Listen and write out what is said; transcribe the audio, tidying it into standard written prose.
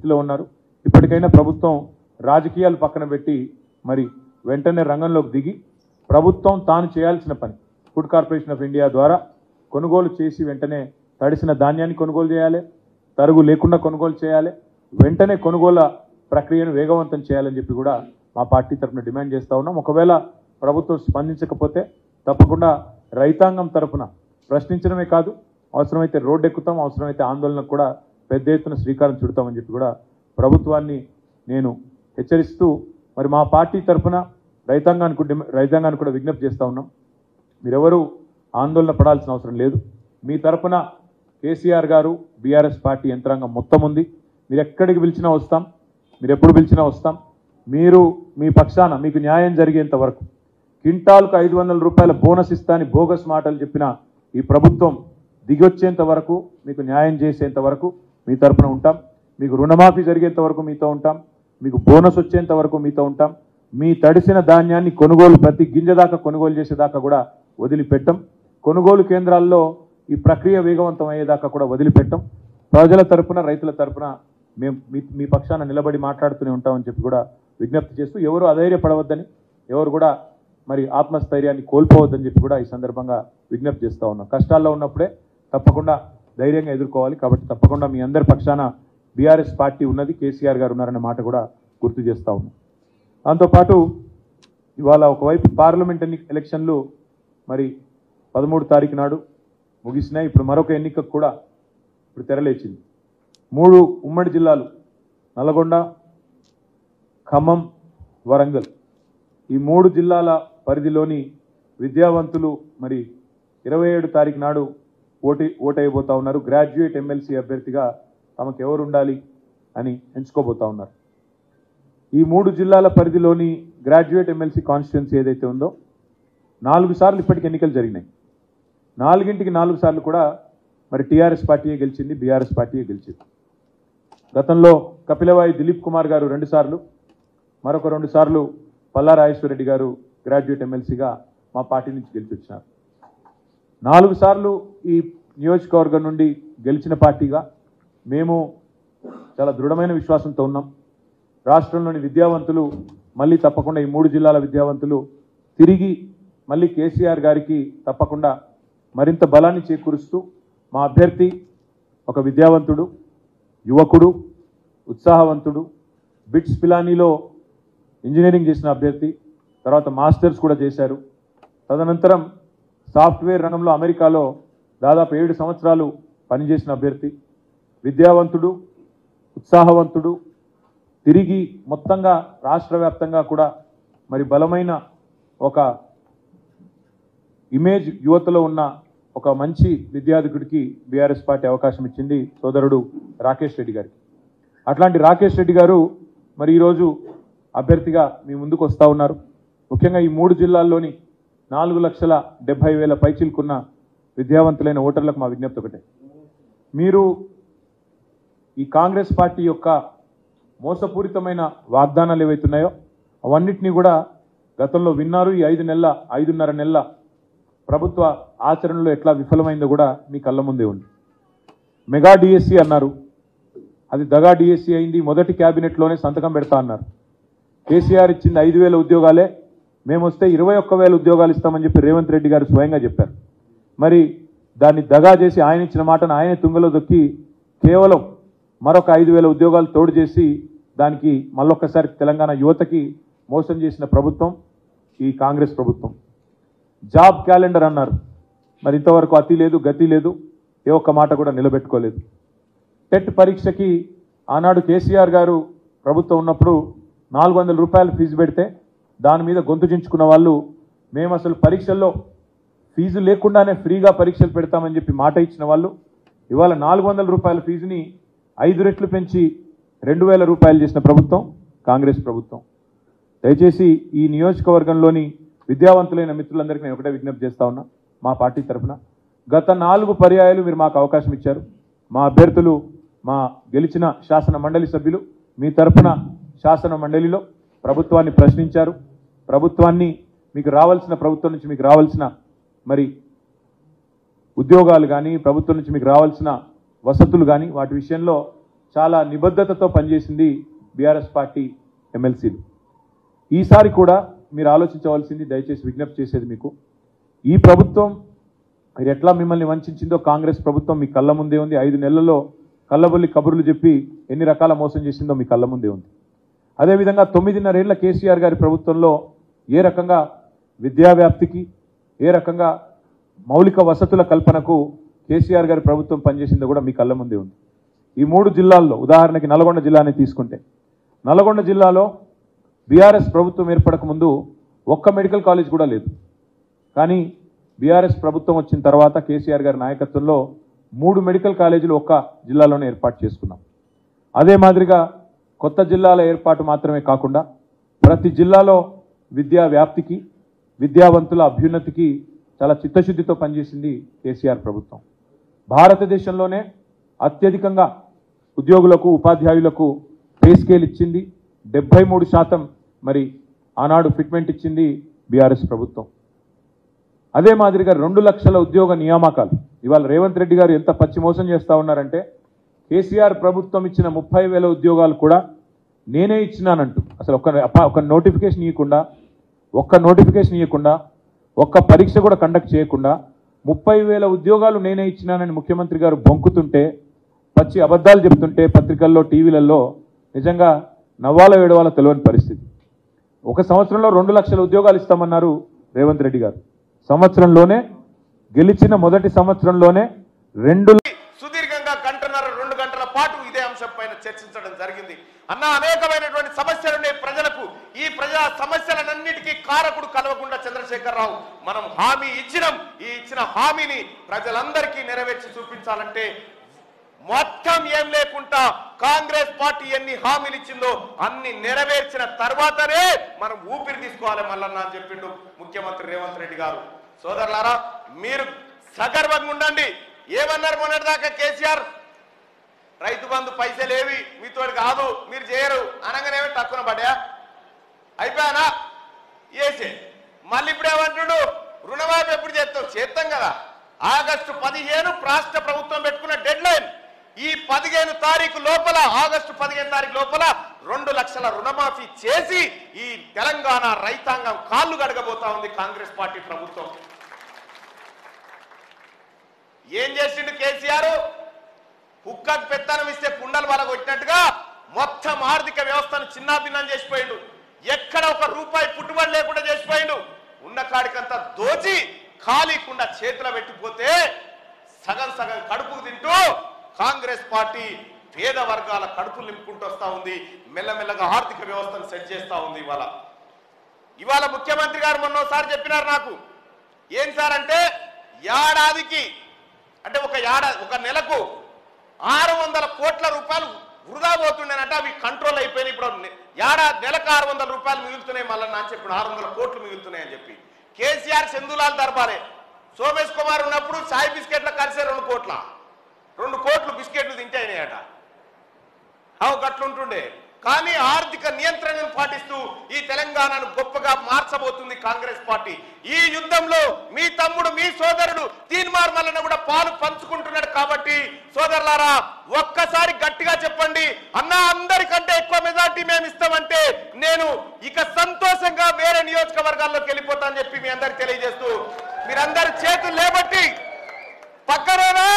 స్థితిలో ఉన్నారు. ఇప్పటికైనా ప్రభుత్వం రాజకీయాలు పక్కన పెట్టి మరి వెంటనే రంగంలోకి దిగి ప్రభుత్వం తాను చేయాల్సిన పని ఫుడ్ కార్పొరేషన్ ఆఫ్ ఇండియా ద్వారా కొనుగోలు చేసి వెంటనే తడిసిన ధాన్యాన్ని కొనుగోలు చేయాలి, తరుగు లేకుండా కొనుగోలు చేయాలి, వెంటనే కొనుగోలు ప్రక్రియను వేగవంతం చేయాలని చెప్పి కూడా మా పార్టీ తరఫున డిమాండ్ చేస్తూ ఉన్నాం. ఒకవేళ ప్రభుత్వం స్పందించకపోతే తప్పకుండా రైతాంగం తరఫున ప్రశ్నించడమే కాదు, అవసరమైతే రోడ్డు ఎక్కుతాం, అవసరమైతే ఆందోళనకు కూడా పెద్ద ఎత్తున శ్రీకారం చుడతామని చెప్పి కూడా ప్రభుత్వాన్ని నేను హెచ్చరిస్తూ మరి మా పార్టీ తరఫున రైతాంగానికి కూడా విజ్ఞప్తి చేస్తూ ఉన్నాం. మీరెవరూ ఆందోళన పడాల్సిన అవసరం లేదు. మీ తరఫున కేసీఆర్ గారు బీఆర్ఎస్ పార్టీ యంత్రాంగం మొత్తం ఉంది. మీరు ఎక్కడికి పిలిచినా వస్తాం, మీరు ఎప్పుడు పిలిచినా వస్తాం. మీరు మీ పక్షాన మీకు న్యాయం జరిగేంత వరకు క్వింటాల్కు 500 రూపాయల బోనస్ ఇస్తాని బోగస్ మాటలు చెప్పిన ఈ ప్రభుత్వం దిగొచ్చేంత వరకు మీకు న్యాయం చేసేంత వరకు మీ తరఫున ఉంటాం. మీకు రుణమాఫీ జరిగేంత వరకు మీతో ఉంటాం. మీకు బోనస్ వచ్చేంత వరకు మీతో ఉంటాం. మీ తడిసిన ధాన్యాన్ని కొనుగోలు ప్రతి గింజ దాకా కొనుగోలు చేసేదాకా కూడా వదిలిపెట్టం. కొనుగోలు కేంద్రాల్లో ఈ ప్రక్రియ వేగవంతం అయ్యేదాకా కూడా వదిలిపెట్టం. ప్రజల తరఫున రైతుల తరఫున మేము మీ పక్షాన నిలబడి మాట్లాడుతూనే ఉంటామని చెప్పి కూడా విజ్ఞప్తి చేస్తూ ఎవరు అధైర్యపడవద్దని, ఎవరు కూడా మరి ఆత్మస్థైర్యాన్ని కోల్పోవద్దని చెప్పి కూడా ఈ సందర్భంగా విజ్ఞప్తి చేస్తూ ఉన్నాం. కష్టాల్లో ఉన్నప్పుడే తప్పకుండా ధైర్యంగా ఎదుర్కోవాలి. కాబట్టి తప్పకుండా మీ అందరి పక్షాన బీఆర్ఎస్ పార్టీ ఉన్నది, కేసీఆర్ గారు ఉన్నారనే మాట కూడా గుర్తు చేస్తూ ఉన్నాం. దాంతోపాటు ఇవాళ ఒకవైపు పార్లమెంట్ ఎలక్షన్లు మరి 13 తారీఖు నాడు ముగిసినాయి. ఇప్పుడు మరొక ఎన్నికకు కూడా ఇప్పుడు తెరలేచింది. 3 ఉమ్మడి జిల్లాలు నల్గొండ, ఖమ్మం, వరంగల్, ఈ 3 జిల్లాల పరిధిలోని విద్యావంతులు మరి 27 తారీఖు నాడు ఓటైపోతా ఉన్నారు. గ్రాడ్యుయేట్ ఎమ్మెల్సీ అభ్యర్థిగా తమకు ఎవరు ఉండాలి అని ఎంచుకోబోతా ఉన్నారు. ఈ 3 జిల్లాల పరిధిలోని గ్రాడ్యుయేట్ ఎమ్మెల్సీ కాన్స్టిట్యున్సీ ఏదైతే ఉందో 4 సార్లు ఇప్పటికి ఎన్నికలు జరిగినాయి. 4 సార్లు కూడా మరి టీఆర్ఎస్ పార్టీయే గెలిచింది, బీఆర్ఎస్ పార్టీయే గెలిచింది. గతంలో కపిలవాయి దిలీప్ కుమార్ గారు 2 సార్లు, మరొక 2 సార్లు పల్లా రాజేశ్వరరెడ్డి గారు గ్రాడ్యుయేట్ ఎమ్మెల్సీగా మా పార్టీ నుంచి గెలిచి వచ్చినారు. 4 సార్లు ఈ నియోజకవర్గం నుండి గెలిచిన పార్టీగా మేము చాలా దృఢమైన విశ్వాసంతో ఉన్నాం. రాష్ట్రంలోని విద్యావంతులు మళ్ళీ తప్పకుండా ఈ 3 జిల్లాల విద్యావంతులు తిరిగి మళ్ళీ కేసీఆర్ గారికి తప్పకుండా మరింత బలాన్ని చేకూరుస్తూ మా అభ్యర్థి ఒక విద్యావంతుడు, యువకుడు, ఉత్సాహవంతుడు, బిట్స్ పిలానీలో ఇంజనీరింగ్ చేసిన అభ్యర్థి, తర్వాత మాస్టర్స్ కూడా చేశారు. తదనంతరం సాఫ్ట్వేర్ రంగంలో అమెరికాలో దాదాపు 7 సంవత్సరాలు పనిచేసిన అభ్యర్థి, విద్యావంతుడు, ఉత్సాహవంతుడు, తిరిగి మొత్తంగా రాష్ట్ర వ్యాప్తంగా కూడా మరి బలమైన ఒక ఇమేజ్ యువతలో ఉన్న ఒక మంచి విద్యార్థికుడికి బీఆర్ఎస్ పార్టీ అవకాశం ఇచ్చింది సోదరుడు రాకేష్ రెడ్డి గారికి. అట్లాంటి రాకేష్ రెడ్డి గారు మరి ఈరోజు అభ్యర్థిగా మీ ముందుకు వస్తూ ఉన్నారు. ముఖ్యంగా ఈ 3 జిల్లాల్లోని 4,70,000 పైచిలుకున్న విద్యావంతులైన ఓటర్లకు మా విజ్ఞప్తి ఒకటే, మీరు ఈ కాంగ్రెస్ పార్టీ యొక్క మోసపూరితమైన వాగ్దానాలు ఏవైతున్నాయో అవన్నిటినీ కూడా గతంలో విన్నారు. ఈ 5.5 నెలల ప్రభుత్వ ఆచరణలో ఎట్లా విఫలమైందో కూడా మీ కళ్ళ ముందే ఉంది. మెగా డిఎస్సి అన్నారు, అది దగా డిఎస్సి అయింది. మొదటి క్యాబినెట్లోనే సంతకం పెడతా అన్నారు. కేసీఆర్ ఇచ్చింది 5,000 ఉద్యోగాలే, మేము వస్తే 21,000 ఉద్యోగాలు ఇస్తామని చెప్పి రేవంత్ రెడ్డి గారు స్వయంగా చెప్పారు. మరి దాన్ని దగా చేసి ఆయన ఇచ్చిన మాటను ఆయనే తుంగలో దొక్కి కేవలం మరొక 5,000 ఉద్యోగాలు తోడు చేసి దానికి మళ్ళొక్కసారి తెలంగాణ యువతకి మోసం చేసిన ప్రభుత్వం ఈ కాంగ్రెస్ ప్రభుత్వం. జాబ్ క్యాలెండర్ అన్నారు, మరి ఇంతవరకు అతి లేదు గతి లేదు, ఏ ఒక్క మాట కూడా నిలబెట్టుకోలేదు. టెట్ పరీక్షకి ఆనాడు కేసీఆర్ గారు ప్రభుత్వం ఉన్నప్పుడు 400 రూపాయలు ఫీజు పెడితే దాని మీద గొంతు చించుకున్న వాళ్ళు మేము అసలు పరీక్షల్లో ఫీజు లేకుండానే ఫ్రీగా పరీక్షలు పెడతామని చెప్పి మాట ఇచ్చిన వాళ్ళు ఇవాళ 400 రూపాయల ఫీజుని 5 రెట్లు పెంచి 2,000 రూపాయలు చేసిన ప్రభుత్వం కాంగ్రెస్ ప్రభుత్వం. దయచేసి ఈ నియోజకవర్గంలోని విద్యావంతులైన మిత్రులందరికీ నేను ఒకటే విజ్ఞప్తి చేస్తా ఉన్నా, మా పార్టీ తరఫున గత 4 పర్యాయాలు మీరు మాకు అవకాశం ఇచ్చారు. మా అభ్యర్థులు, మా గెలిచిన శాసన మండలి సభ్యులు మీ తరఫున శాసన మండలిలో ప్రభుత్వాన్ని ప్రశ్నించారు. ప్రభుత్వాన్ని ప్రభుత్వం నుంచి మీకు రావాల్సిన మరి ఉద్యోగాలు కానీ ప్రభుత్వం నుంచి మీకు రావాల్సిన వసతులు కానీ వాటి విషయంలో చాలా నిబద్ధతతో పనిచేసింది బీఆర్ఎస్ పార్టీ ఎమ్మెల్సీలు. ఈసారి కూడా మీరు ఆలోచించవలసింది, దయచేసి విజ్ఞప్తి చేసేది మీకు, ఈ ప్రభుత్వం మీరు ఎట్లా మిమ్మల్ని వంచిందో కాంగ్రెస్ ప్రభుత్వం మీ కళ్ళ ముందే ఉంది. 5 నెలల్లో కళ్ళబొల్లి కబుర్లు చెప్పి ఎన్ని రకాల మోసం చేసిందో మీ కళ్ళ ముందే ఉంది. అదేవిధంగా 9.5 ఏళ్ల కేసీఆర్ గారి ప్రభుత్వంలో ఏ రకంగా విద్యావ్యాప్తికి, ఏ రకంగా మౌలిక వసతుల కల్పనకు కేసీఆర్ గారి ప్రభుత్వం పనిచేసిందో కూడా మీ కళ్ళ ముందే ఉంది. ఈ 3 జిల్లాల్లో ఉదాహరణకి నల్గొండ జిల్లాని తీసుకుంటే, నల్గొండ జిల్లాలో బీఆర్ఎస్ ప్రభుత్వం ఏర్పడక ముందు ఒక్క మెడికల్ కాలేజ్ కూడా లేదు. కానీ బీఆర్ఎస్ ప్రభుత్వం వచ్చిన తర్వాత కేసీఆర్ గారి నాయకత్వంలో 3 మెడికల్ కాలేజీలు ఒక్క జిల్లాలోనే ఏర్పాటు చేసుకున్నాం. అదే మాదిరిగా కొత్త జిల్లాల ఏర్పాటు మాత్రమే కాకుండా ప్రతి జిల్లాలో విద్యా వ్యాప్తికి, విద్యావంతుల అభ్యున్నతికి చాలా చిత్తశుద్ధితో పనిచేసింది కేసీఆర్ ప్రభుత్వం. భారతదేశంలోనే అత్యధికంగా ఉద్యోగులకు, ఉపాధ్యాయులకు పే స్కేల్ ఇచ్చింది. 73% మరి ఆనాడు ఫిట్మెంట్ ఇచ్చింది బీఆర్ఎస్ ప్రభుత్వం. అదే మాదిరిగా 2 లక్షల ఉద్యోగ నియామకాలు. ఇవాళ రేవంత్ రెడ్డి గారు ఎంత పచ్చి మోసం చేస్తా ఉన్నారంటే, కేసీఆర్ ప్రభుత్వం ఇచ్చిన 30,000 ఉద్యోగాలు కూడా నేనే ఇచ్చినానంటూ, అసలు ఒక్క నోటిఫికేషన్ ఇవ్వకుండా, ఒక్క పరీక్ష కూడా కండక్ట్ చేయకుండా 30,000 ఉద్యోగాలు నేనే ఇచ్చినానని ముఖ్యమంత్రి గారు బొంకుతుంటే, పచ్చి అబద్ధాలు చెప్తుంటే పత్రికల్లో, టీవీలలో నిజంగా నవ్వాల ఏడవాల తెలియని పరిస్థితి. ఒక సంవత్సరంలో 2 లక్షల ఉద్యోగాలు ఇస్తామన్నారు రేవంత్ రెడ్డి గారు. సంవత్సరంలోనే, గెలిచిన మొదటి సంవత్సరంలోనే సుదీర్ఘంగా 1.5-2 గంటల పాటు ఇదే అంశం పైన చర్చించడం జరిగింది. అనేకమైనటువంటి సమస్యలున్నాయి ప్రజలకు. ఈ ప్రజా సమస్యలన్నిటికీ కారకుడు కలవకుండా చంద్రశేఖరరావు మనం హామీ ఇచ్చినాం. ఈ ఇచ్చిన హామీని ప్రజలందరికీ నెరవేర్చి చూపించాలంటే మొత్తం ఏం లేకుండా కాంగ్రెస్ పార్టీ ఎన్ని హామీలు ఇచ్చిందో అన్ని నెరవేర్చిన తర్వాతనే మనం ఊపిరి తీసుకోవాలి మల్లన్న అని చెప్పిండు ముఖ్యమంత్రి రేవంత్ రెడ్డి గారు. సోదరులారా, మీరు సగర్వంగా ఉండండి. ఏమన్నారు మొన్నటిదాకా కేసీఆర్? రైతు బంధు పైసలేవి మీతో కాదు, మీరు చేయరు అనగానేమి తక్కువ పడ్డా అయిపోయానా వేసే. మళ్ళీ ఇప్పుడు ఏమంటుడు? రుణమాఫీ ఎప్పుడు చేస్తాం కదా. ఆగస్టు 15 రాష్ట్ర ప్రభుత్వం పెట్టుకున్న డెడ్ లైన్. ఈ 15 తారీఖు లోపల, ఆగస్టు 15 తారీఖు లోపల 2 లక్షల రుణమాఫీ చేసి ఈ తెలంగాణ రైతాంగం కాళ్ళు గడగబోతా ఉంది కాంగ్రెస్ పార్టీ ప్రభుత్వం. ఏం చేసిండు కేసీఆర్? కుక్కకు పెత్తనం ఇస్తే కుండలు వల కొట్టినట్టుగా మొత్తం ఆర్థిక వ్యవస్థను చిన్నాభిన్నం చేసిపోయిండు. ఎక్కడ ఒక రూపాయి పుట్టుబడి లేకుండా చేసిపోయిండు. ఉన్న కాడికంతా దోచి ఖాళీకుండా చేతిలో పెట్టిపోతే సగం సగం కడుపు తింటూ కాంగ్రెస్ పార్టీ పేద వర్గాల కడుపులు నింపుకుంటూ వస్తా ఉంది. మెల్లమెల్లగా ఆర్థిక వ్యవస్థను సెట్ చేస్తా ఉంది. ఇవాళ ముఖ్యమంత్రి గారు మొన్నోసారి చెప్పినారు నాకు. ఏం సార్ అంటే, ఏడాదికి అంటే ఒక నెలకు 600 కోట్ల రూపాయలు వృధా పోతుండేనంటే అవి కంట్రోల్ అయిపోయినాయి. ఇప్పుడు నెలకు 600 రూపాయలు మిగులుతున్నాయి మళ్ళీ అని చెప్పి 600 కోట్లు మిగులుతున్నాయని చెప్పి కేసీఆర్ చందులాల్ దర్బారే సోమేష్ కుమార్ ఉన్నప్పుడు చాయ్ బిస్కెట్ల కలిసే 2 కోట్లు బిస్కెట్లు తింటే అయినాయట. గట్లుంటుండే. కానీ ఆర్థిక నియంత్రణను పాటిస్తూ ఈ తెలంగాణను గొప్పగా మార్చబోతుంది కాంగ్రెస్ పార్టీ. ఈ యుద్ధంలో మీ తమ్ముడు, మీ సోదరుడు తీన్మార్ మల్లన్న కూడా పాలు పంచుకుంటున్నాడు. కాబట్టి సోదరులారా, ఒక్కసారి గట్టిగా చెప్పండి, అన్నా అందరికంటే ఎక్కువ మెజార్టీ మేము ఇస్తామంటే నేను ఇక సంతోషంగా వేరే నియోజకవర్గాల్లోకి వెళ్ళిపోతానని చెప్పి మీ అందరికి తెలియజేస్తూ, మీరందరి చేతులు లేబట్టి పక్కనేనా